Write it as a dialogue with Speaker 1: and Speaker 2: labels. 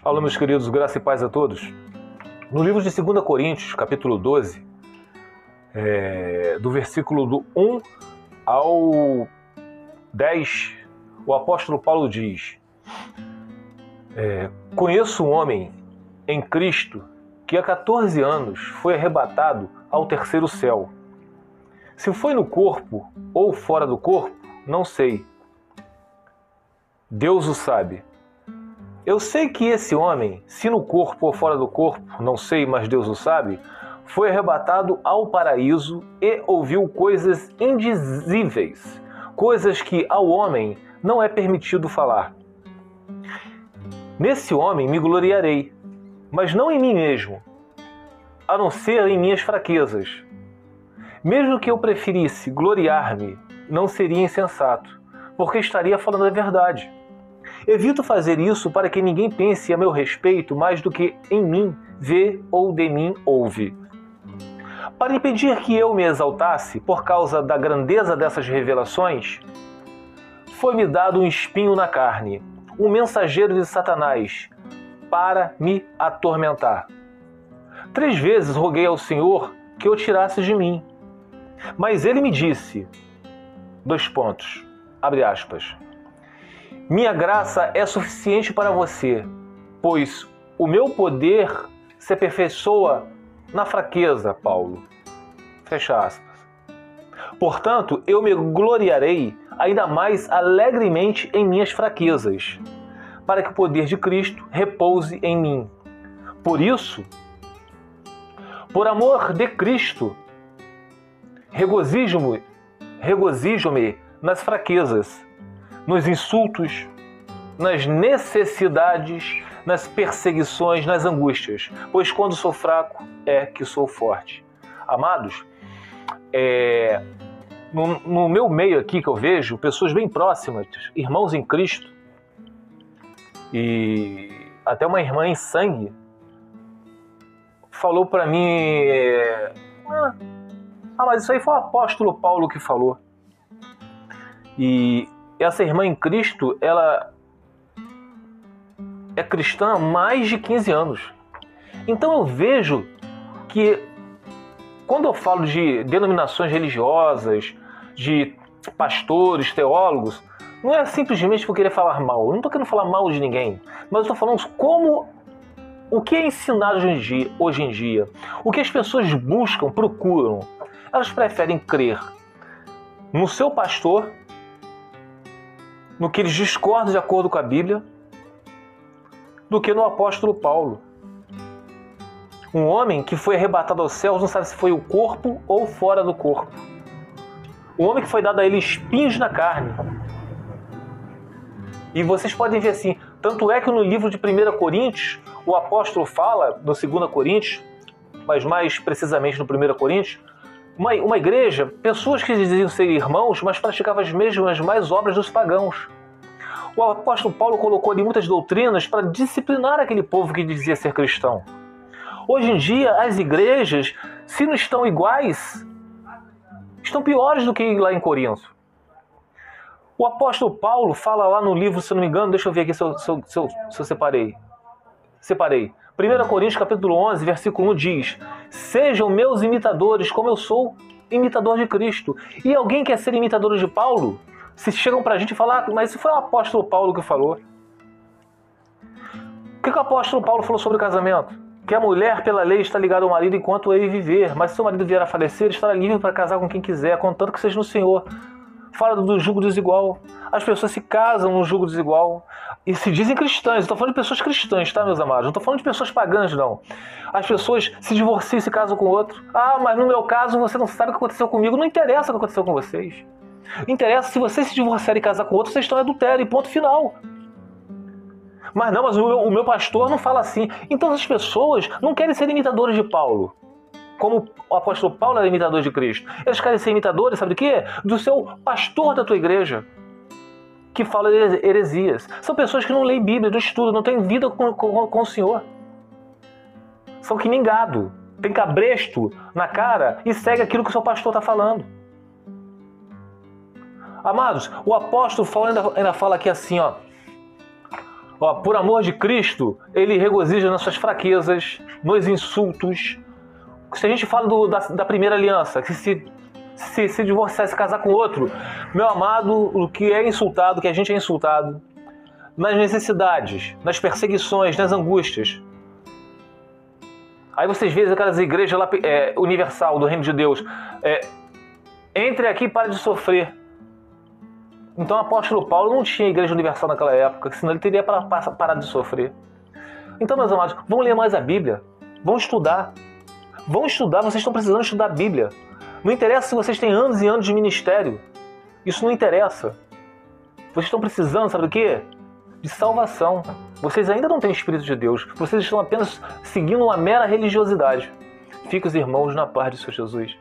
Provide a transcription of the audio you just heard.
Speaker 1: Alô, meus queridos, graça e paz a todos. No livro de 2 Coríntios, capítulo 12, do versículo do 1 ao 10, o apóstolo Paulo diz: conheço um homem em Cristo que há 14 anos foi arrebatado ao terceiro céu. Se foi no corpo ou fora do corpo, não sei. Deus o sabe. Eu sei que esse homem, se no corpo ou fora do corpo, não sei, mas Deus o sabe, foi arrebatado ao paraíso e ouviu coisas indizíveis, coisas que ao homem não é permitido falar. Nesse homem me gloriarei, mas não em mim mesmo, a não ser em minhas fraquezas. Mesmo que eu preferisse gloriar-me, não seria insensato, porque estaria falando a verdade. Evito fazer isso para que ninguém pense a meu respeito mais do que em mim vê ou de mim ouve. Para impedir que eu me exaltasse por causa da grandeza dessas revelações, foi-me dado um espinho na carne, um mensageiro de Satanás, para me atormentar. 3 vezes roguei ao Senhor que o tirasse de mim. Mas ele me disse, abre aspas, minha graça é suficiente para você, pois o meu poder se aperfeiçoa na fraqueza, Paulo. Fecha aspas. Portanto, eu me gloriarei ainda mais alegremente em minhas fraquezas, para que o poder de Cristo repouse em mim. Por isso, por amor de Cristo, regozijo-me nas fraquezas, nos insultos, nas necessidades, nas perseguições, nas angústias, pois quando sou fraco é que sou forte. Amados, no meu meio aqui que eu vejo, pessoas bem próximas, irmãos em Cristo, e até uma irmã em sangue, falou para mim, mas isso aí foi o apóstolo Paulo que falou. E essa irmã em Cristo, ela é cristã há mais de 15 anos. Então eu vejo que quando eu falo de denominações religiosas, de pastores, teólogos, não é simplesmente por querer falar mal. Eu não estou querendo falar mal de ninguém, mas eu estou falando o que é ensinado hoje em dia, o que as pessoas buscam, procuram. Elas preferem crer no seu pastor, no que eles discordam de acordo com a Bíblia, do que no apóstolo Paulo. Um homem que foi arrebatado aos céus não sabe se foi o corpo ou fora do corpo. Um homem que foi dado a ele espinhos na carne. E vocês podem ver assim, tanto é que no livro de 1 Coríntios, o apóstolo fala, no 2 Coríntios, mas mais precisamente no 1 Coríntios, uma igreja, pessoas que diziam ser irmãos, mas praticavam as mesmas mais obras dos pagãos. O apóstolo Paulo colocou ali muitas doutrinas para disciplinar aquele povo que dizia ser cristão. Hoje em dia, as igrejas, se não estão iguais, estão piores do que lá em Corinto. O apóstolo Paulo fala lá no livro, se não me engano, deixa eu ver aqui se eu separei. 1 Coríntios capítulo 11, versículo 1 diz: sejam meus imitadores, como eu sou imitador de Cristo. E alguém quer ser imitador de Paulo? Se chegam pra gente e falar, mas isso foi o apóstolo Paulo que falou. O que o apóstolo Paulo falou sobre o casamento? Que a mulher, pela lei, está ligada ao marido enquanto ele viver, mas se o marido vier a falecer, estará livre para casar com quem quiser, contanto que seja no Senhor. Fala do jugo desigual. As pessoas se casam no jugo desigual e se dizem cristãs. Estou falando de pessoas cristãs, tá, meus amados? Não estou falando de pessoas pagãs, não. As pessoas se divorciam e se casam com outro. Mas no meu caso você não sabe o que aconteceu comigo. Não interessa o que aconteceu com vocês. Interessa se vocês se divorciarem e casar com outro, vocês estão em adultério, e ponto final. Mas o meu pastor não fala assim. Então as pessoas não querem ser imitadores de Paulo, como o apóstolo Paulo era imitador de Cristo. Eles querem ser imitadores, sabe do quê? Do seu pastor da tua igreja, que fala heresias. São pessoas que não leem Bíblia, não estudam, não têm vida com o Senhor. São que nem gado, tem cabresto na cara e segue aquilo que o seu pastor está falando. Amados, o apóstolo ainda fala aqui assim, Ó, por amor de Cristo, ele regozija nas suas fraquezas, nos insultos. Se a gente fala da primeira aliança, que se divorciar, se casar com outro, meu amado, o que é insultado, que a gente é insultado, nas necessidades, nas perseguições, nas angústias. Aí vocês veem aquelas igrejas lá, universal do reino de Deus. Entre aqui e pare de sofrer. Então o apóstolo Paulo não tinha igreja universal naquela época, senão ele teria parado de sofrer. Então, meus amados, vão ler mais a Bíblia. Vão estudar. Vão estudar, vocês estão precisando estudar a Bíblia. Não interessa se vocês têm anos e anos de ministério. Isso não interessa. Vocês estão precisando, sabe do quê? De salvação. Vocês ainda não têm Espírito de Deus. Vocês estão apenas seguindo uma mera religiosidade. Fiquem os irmãos na paz de Senhor Jesus.